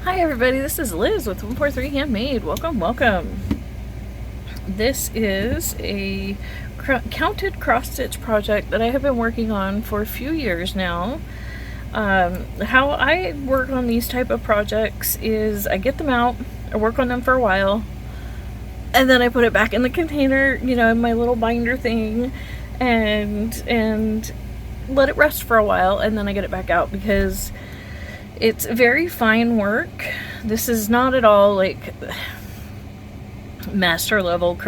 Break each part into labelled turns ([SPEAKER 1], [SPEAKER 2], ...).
[SPEAKER 1] Hi everybody, this is Liz with 143 Handmade. Welcome. This is a counted cross-stitch project that I have been working on for a few years now. How I work on these type of projects is I get them out, I work on them for a while, and then I put it back in the container, in my little binder thing, and let it rest for a while, and then I get it back out because it's very fine work. This is not at all like master level,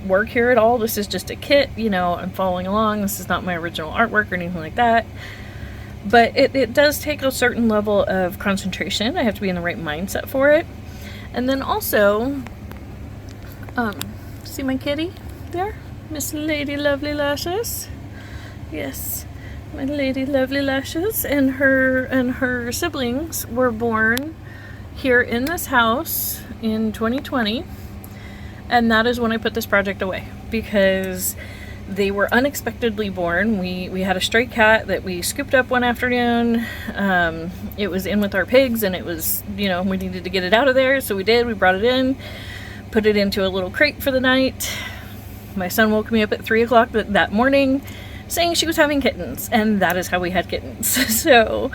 [SPEAKER 1] work here at all. This is just a kit, I'm following along. This is not my original artwork or anything like that. But it does take a certain level of concentration. I have to be in the right mindset for it. And then also, see my kitty there? Miss Lady Lovely Lashes. Yes. My Lady Lovely Lashes and her siblings were born here in this house in 2020, and that is when I put this project away because they were unexpectedly born. We had a stray cat that we scooped up one afternoon. It was in with our pigs, and it was, we needed to get it out of there, so we did. We brought it in, put it into a little crate for the night. My son woke me up at 3 o'clock that morning saying she was having kittens, and that is how we had kittens. So,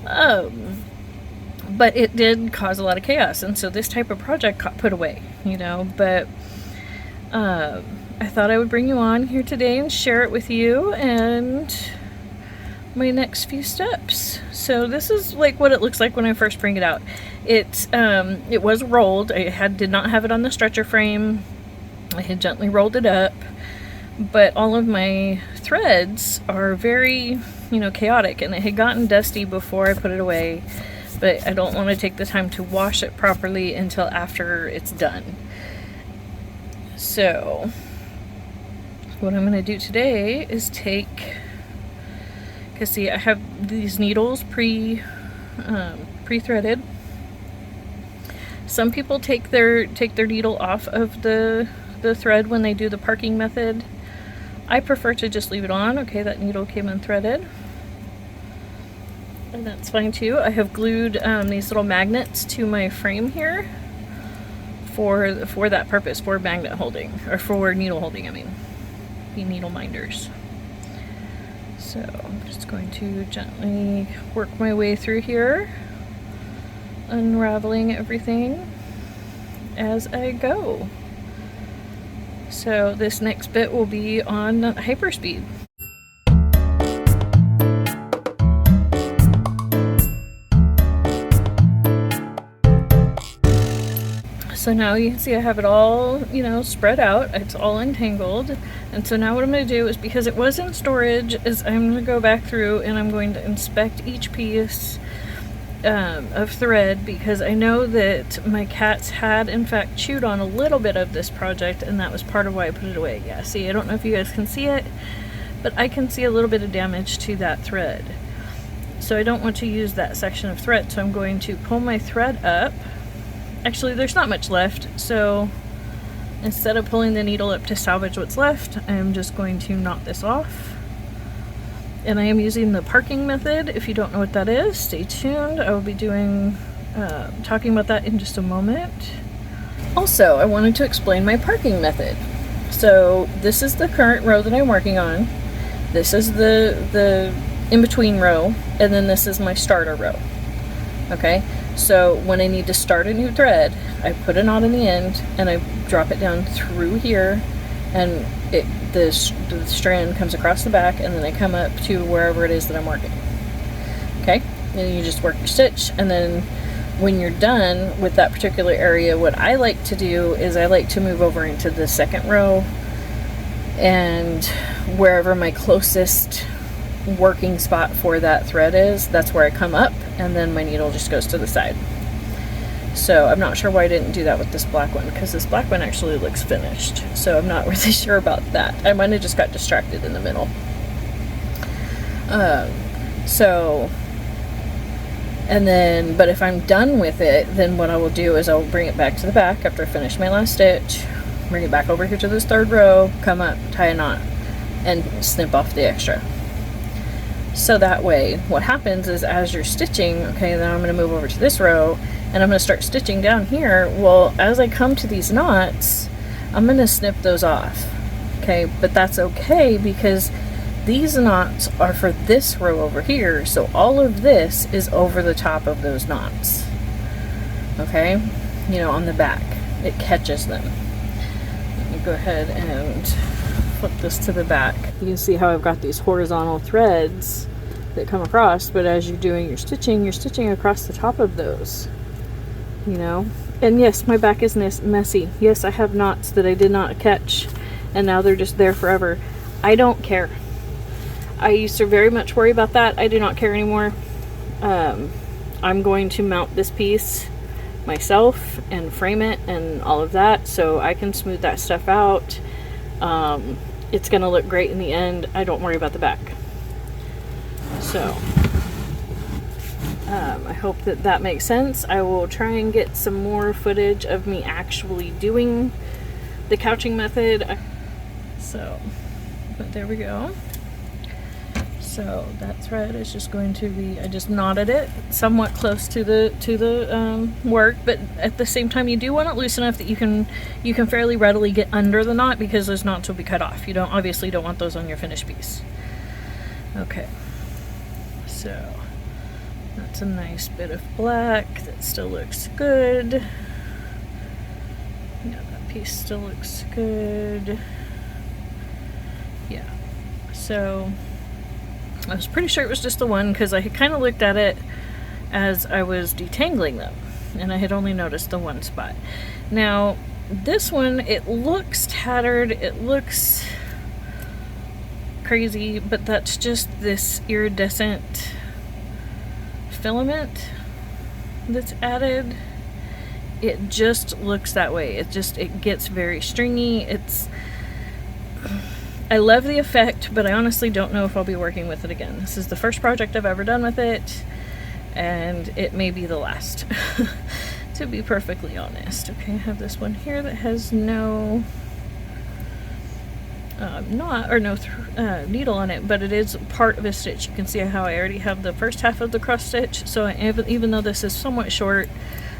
[SPEAKER 1] but it did cause a lot of chaos, and so this type of project got put away, but I thought I would bring you on here today and share it with you and my next few steps. So this is like what it looks like when I first bring it out. It was rolled. I did not have it on the stretcher frame. I had gently rolled it up, but all of my threads are very, chaotic, and it had gotten dusty before I put it away, but I don't want to take the time to wash it properly until after it's done. So what I'm going to do today is because see, I have these needles pre-threaded. Some people take their needle off of the thread when they do the parking method. I prefer to just leave it on. Okay, that needle came unthreaded, and that's fine too. I have glued these little magnets to my frame here for that purpose, for magnet holding, or for needle holding, the needle minders. So I'm just going to gently work my way through here, unraveling everything as I go. So this next bit will be on hyperspeed. So now you can see I have it all, spread out. It's all entangled. And so now what I'm going to do is, because it was in storage, is I'm going to go back through and I'm going to inspect each piece of thread, because I know that my cats had in fact chewed on a little bit of this project, and that was part of why I put it away. Yeah, see, I don't know if you guys can see it, but I can see a little bit of damage to that thread. So I don't want to use that section of thread, so I'm going to pull my thread up. Actually, there's not much left, so instead of pulling the needle up to salvage what's left, I'm just going to knot this off. And I am using the parking method. If you don't know what that is, stay tuned. I will be talking about that in just a moment. Also, I wanted to explain my parking method. So this is the current row that I'm working on. This is the in-between row, and then this is my starter row. Okay, so when I need to start a new thread, I put a knot in the end, and I drop it down through here, and the strand comes across the back, and then I come up to wherever it is that I'm working. Okay, and you just work your stitch, and then when you're done with that particular area, what I like to do is I like to move over into the second row, and wherever my closest working spot for that thread is, that's where I come up, and then my needle just goes to the side. So I'm not sure why I didn't do that with this black one, because this black one actually looks finished. So I'm not really sure about that. I might have just got distracted in the middle. But if I'm done with it, then what I will do is I will bring it back to the back after I finish my last stitch, bring it back over here to this third row, come up, tie a knot, and snip off the extra. So that way, what happens is as you're stitching, okay, then I'm going to move over to this row and I'm going to start stitching down here. Well, as I come to these knots, I'm going to snip those off, okay, but that's okay because these knots are for this row over here, so all of this is over the top of those knots, okay, you know, on the back. It catches them. Let me go ahead and flip this to the back. You can see how I've got these horizontal threads that come across, but as you're doing your stitching, you're stitching across the top of those, you know. And yes, my back is messy. Yes, I have knots that I did not catch, and now they're just there forever. I don't care. I used to very much worry about that. I do not care anymore. I'm going to mount this piece myself and frame it and all of that, so I can smooth that stuff out. It's gonna look great in the end. I don't worry about the back. So I hope that that makes sense. I will try and get some more footage of me actually doing the couching method. So, but there we go. So that thread is just going to be, I just knotted it somewhat close to the work, but at the same time you do want it loose enough that you can fairly readily get under the knot, because those knots will be cut off. You obviously don't want those on your finished piece. Okay, so that's a nice bit of black that still looks good. Yeah, that piece still looks good. Yeah, so I was pretty sure it was just the one because I had kind of looked at it as I was detangling them and I had only noticed the one spot. Now this one, it looks tattered, it looks crazy, but that's just this iridescent filament that's added. It just looks that way. It gets very stringy. I love the effect, but I honestly don't know if I'll be working with it again. This is the first project I've ever done with it, and it may be the last, to be perfectly honest. Okay, I have this one here that has no knot or no needle on it, but it is part of a stitch. You can see how I already have the first half of the cross stitch, so even though this is somewhat short,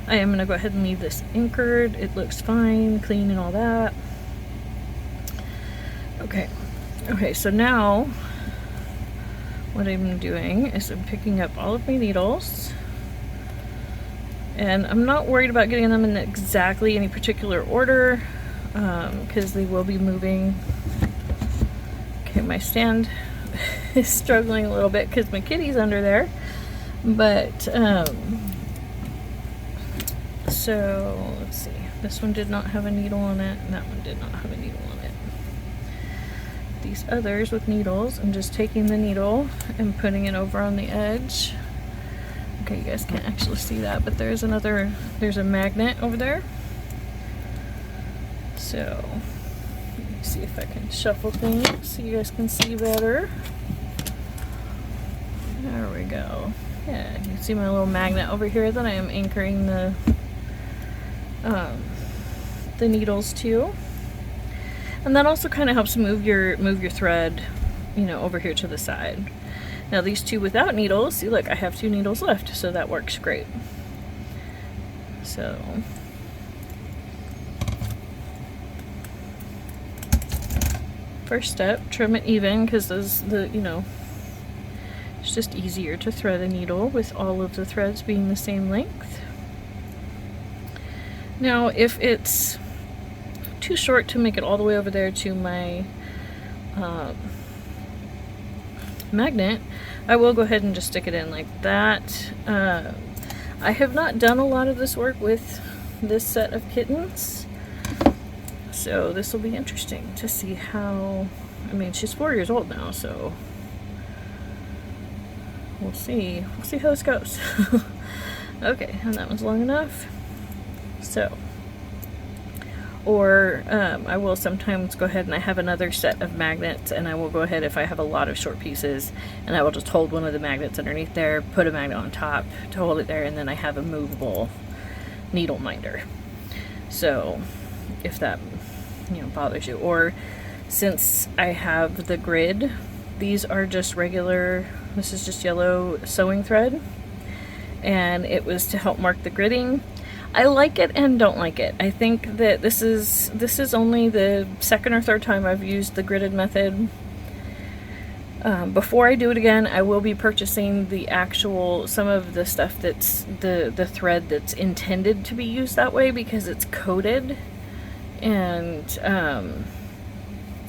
[SPEAKER 1] I am going to go ahead and leave this anchored. It looks fine, clean and all that. Okay, so now what I'm doing is I'm picking up all of my needles, and I'm not worried about getting them in exactly any particular order because they will be moving. Okay, my stand is struggling a little bit because my kitty's under there, but so let's see, this one did not have a needle on it and that one did not have a needle on it. These others with needles, I'm just taking the needle and putting it over on the edge. Okay, you guys can't actually see that, but there's a magnet over there. So let me see if I can shuffle things so you guys can see better. There we go. Yeah, you can see my little magnet over here that I am anchoring the needles to. And that also kind of helps move your thread, you know, over here to the side. Now these two without needles, see, look, I have 2 needles left, so that works great. So first step, trim it even, because it's just easier to thread a needle with all of the threads being the same length. Now if it's too short to make it all the way over there to my magnet, I will go ahead and just stick it in like that. I have not done a lot of this work with this set of kittens, so this will be interesting to see how, I mean, she's 4 years old now, so we'll see how this goes. Okay, and that one's long enough. So, or I will sometimes go ahead and I have another set of magnets, and I will go ahead, if I have a lot of short pieces, and I will just hold one of the magnets underneath there, put a magnet on top to hold it there, and then I have a movable needle minder. So if that, you know, bothers you. Or since I have the grid, these are just regular This is just yellow sewing thread, and it was to help mark the gridding. I like it and don't like it. I think that this is only the second or third time I've used the gridded method. Before I do it again, I will be purchasing some of the stuff that's the thread that's intended to be used that way, because it's coated and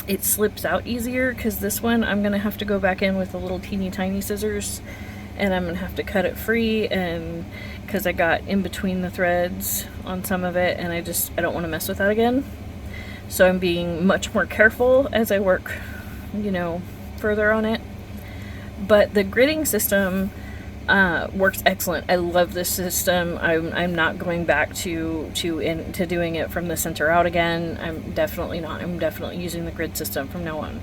[SPEAKER 1] it slips out easier. Because this one I'm gonna have to go back in with the little teeny tiny scissors, and I'm gonna have to cut it free, and because I got in between the threads on some of it, and I don't want to mess with that again. So I'm being much more careful as I work, you know, further on it. But the gridding system works excellent. I love this system. I'm not going back to doing it from the center out again. I'm definitely not. I'm definitely using the grid system from now on.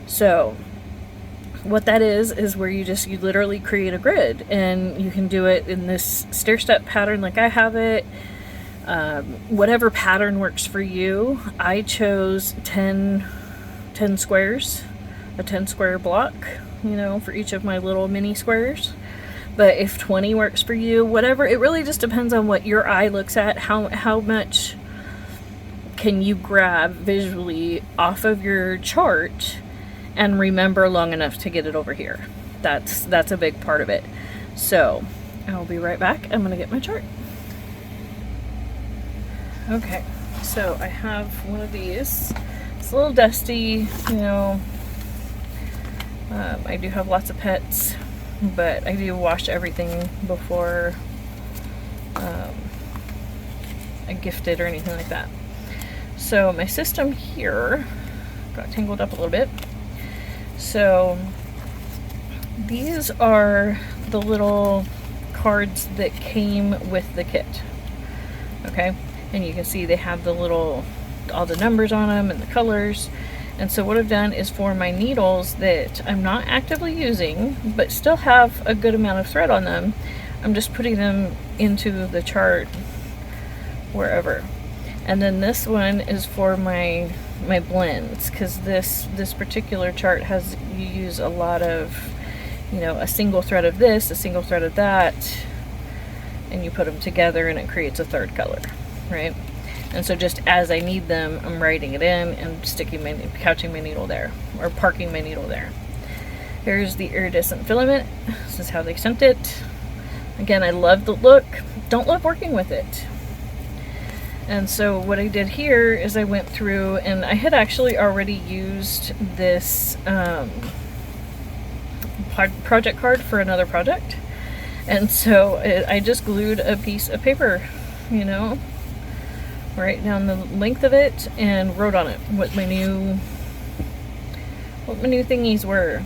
[SPEAKER 1] So what that is where you literally create a grid, and you can do it in this stair-step pattern like I have it. Whatever pattern works for you. I chose 10 squares, a 10 square block, you know, for each of my little mini squares. But if 20 works for you, whatever, it really just depends on what your eye looks at, how much can you grab visually off of your chart and remember long enough to get it over here. That's a big part of it. So I'll be right back. I'm gonna get my chart. Okay, so I have one of these. It's a little dusty, you know. I do have lots of pets, but I do wash everything before I gift it or anything like that. So my system here got tangled up a little bit. So these are the little cards that came with the kit. Okay, and you can see they have all the numbers on them and the colors. And so what I've done is for my needles that I'm not actively using but still have a good amount of thread on them, I'm just putting them into the chart wherever. And then this one is for my blends, because this particular chart you use a lot of, you know, a single thread of this, a single thread of that, and you put them together and it creates a third color, right? And so just as I need them, I'm writing it in and couching my needle there, or parking my needle there. Here's the iridescent filament. This is how they sent it. Again, I love the look, don't love working with it. And so what I did here is I went through, and I had actually already used this project card for another project. And so I just glued a piece of paper, you know, right down the length of it, and wrote on it what my new thingies were.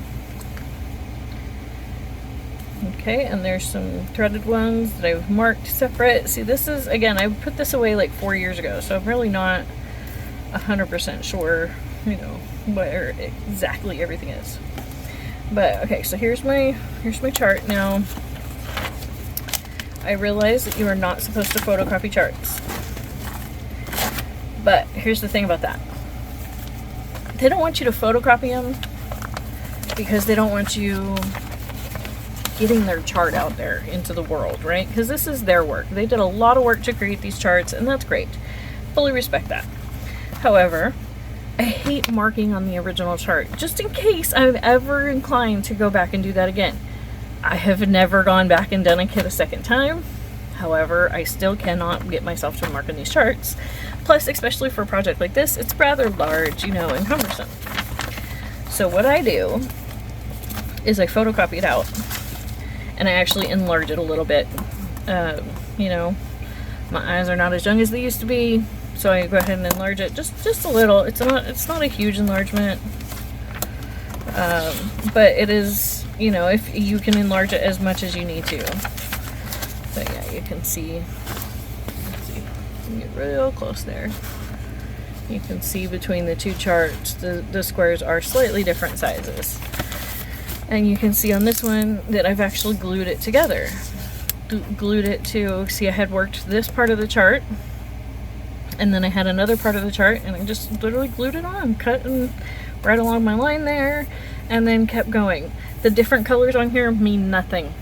[SPEAKER 1] Okay, and there's some threaded ones that I've marked separate. See, this is, again, I put this away like 4 years ago, so I'm really not 100% sure, you know, where exactly everything is. But okay, so here's my chart. Now, I realize that you are not supposed to photocopy charts. But here's the thing about that. They don't want you to photocopy them because they don't want you getting their chart out there into the world, right? Because this is their work. They did a lot of work to create these charts, and that's great. Fully respect that. However, I hate marking on the original chart, just in case I'm ever inclined to go back and do that again. I have never gone back and done a kit a second time. However, I still cannot get myself to mark on these charts. Plus, especially for a project like this, it's rather large, you know, and cumbersome. So what I do is I photocopy it out, and I actually enlarge it a little bit. You know, my eyes are not as young as they used to be, so I go ahead and enlarge it just a little. It's not a huge enlargement, but it is, you know, if you can enlarge it as much as you need to. But yeah, you can see. Let's see, get real close there. You can see between the two charts, the squares are slightly different sizes. And you can see on this one that I've actually glued it together. Glued it to, see, I had worked this part of the chart, and then I had another part of the chart, and I just literally glued it on, cut and right along my line there, and then kept going. The different colors on here mean nothing.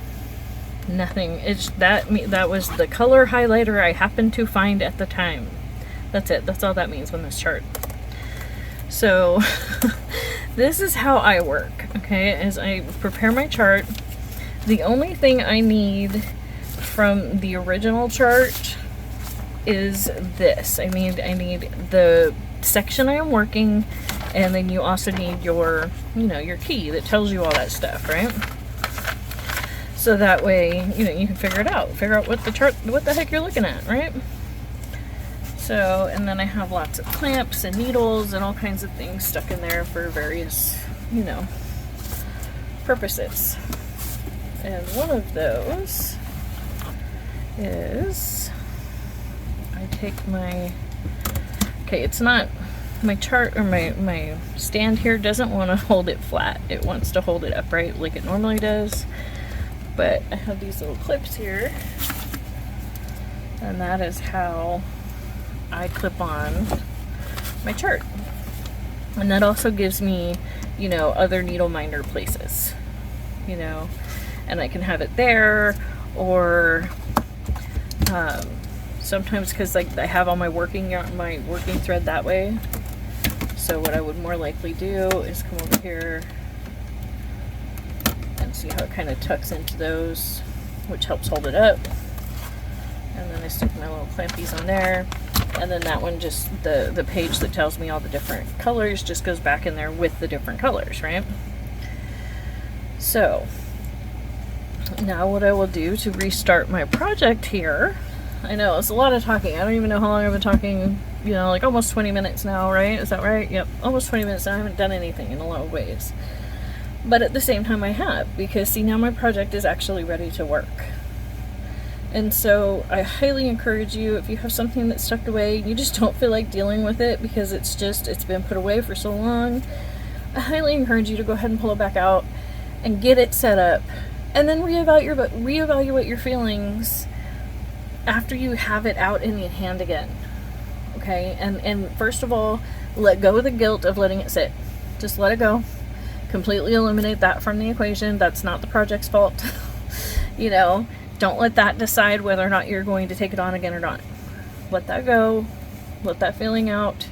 [SPEAKER 1] Nothing. It's that was the color highlighter I happened to find at the time. That's it. That's all that means on this chart. So this is how I work, okay? As I prepare my chart, the only thing I need from the original chart is this. I need the section I am working, and then you also need your, you know, your key that tells you all that stuff, right? So that way, you know, you can figure it out. Figure out what the heck you're looking at, right? So, and then I have lots of clamps and needles and all kinds of things stuck in there for various, you know, purposes. And one of those is, I take my, okay, it's not, my chart or my stand here doesn't want to hold it flat. It wants to hold it upright like it normally does. But I have these little clips here, and that is how I clip on my chart. And that also gives me, you know, other needle minder places, you know, and I can have it there, or sometimes, because like I have all my working thread that way. So what I would more likely do is come over here and see how it kind of tucks into those, which helps hold it up. And then I stick my little clampies on there. And then that one, just the page that tells me all the different colors just goes back in there with the different colors, right? So now what I will do to restart my project here, I know it's a lot of talking. I don't even know how long I've been talking, you know, like almost 20 minutes now, right? Is that right? Yep, almost 20 minutes. I haven't done anything in a lot of ways. But at the same time I have, because see, now my project is actually ready to work. And so I highly encourage you, if you have something that's tucked away, you just don't feel like dealing with it because it's been put away for so long, I highly encourage you to go ahead and pull it back out and get it set up, and then reevaluate your feelings after you have it out in your hand again. Okay? And first of all, let go of the guilt of letting it sit. Just let it go. Completely eliminate that from the equation. That's not the project's fault. You know, don't let that decide whether or not you're going to take it on again or not. Let that go. Let that feeling out.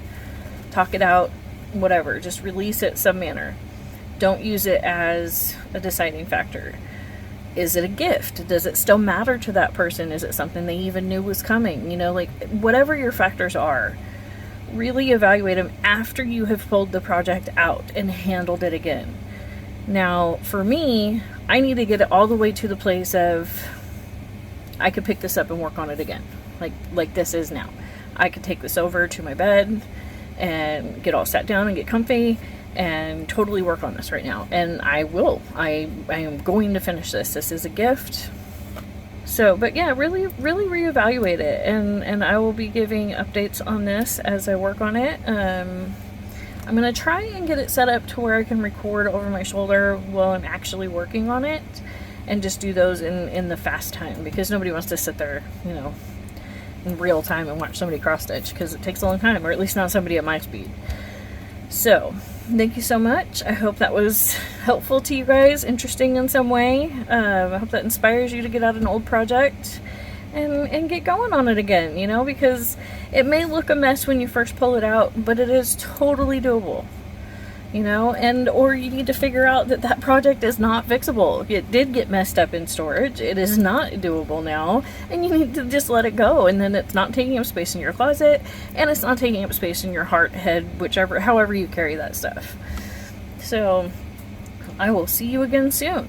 [SPEAKER 1] Talk it out. Whatever. Just release it some manner. Don't use it as a deciding factor. Is it a gift? Does it still matter to that person? Is it something they even knew was coming? You know, like whatever your factors are, really evaluate them after you have pulled the project out and handled it again. Now, for me, I need to get it all the way to the place of I could pick this up and work on it again, like this is now. I could take this over to my bed and get all sat down and get comfy and totally work on this right now. And I will. I am going to finish this. This is a gift. So, but yeah, really reevaluate it, and I will be giving updates on this as I work on it. I'm going to try and get it set up to where I can record over my shoulder while I'm actually working on it, and just do those in the fast time, because nobody wants to sit there, you know, in real time and watch somebody cross stitch, because it takes a long time, or at least not somebody at my speed. So, thank you so much. I hope that was helpful to you guys, interesting in some way. I hope that inspires you to get out an old project and get going on it again, you know, because it may look a mess when you first pull it out, but it is totally doable, you know. And or you need to figure out that that project is not fixable. It did get messed up in storage. It is not doable now, and you need to just let it go. And then it's not taking up space in your closet, and it's not taking up space in your heart, head, however you carry that stuff. So I will see you again soon.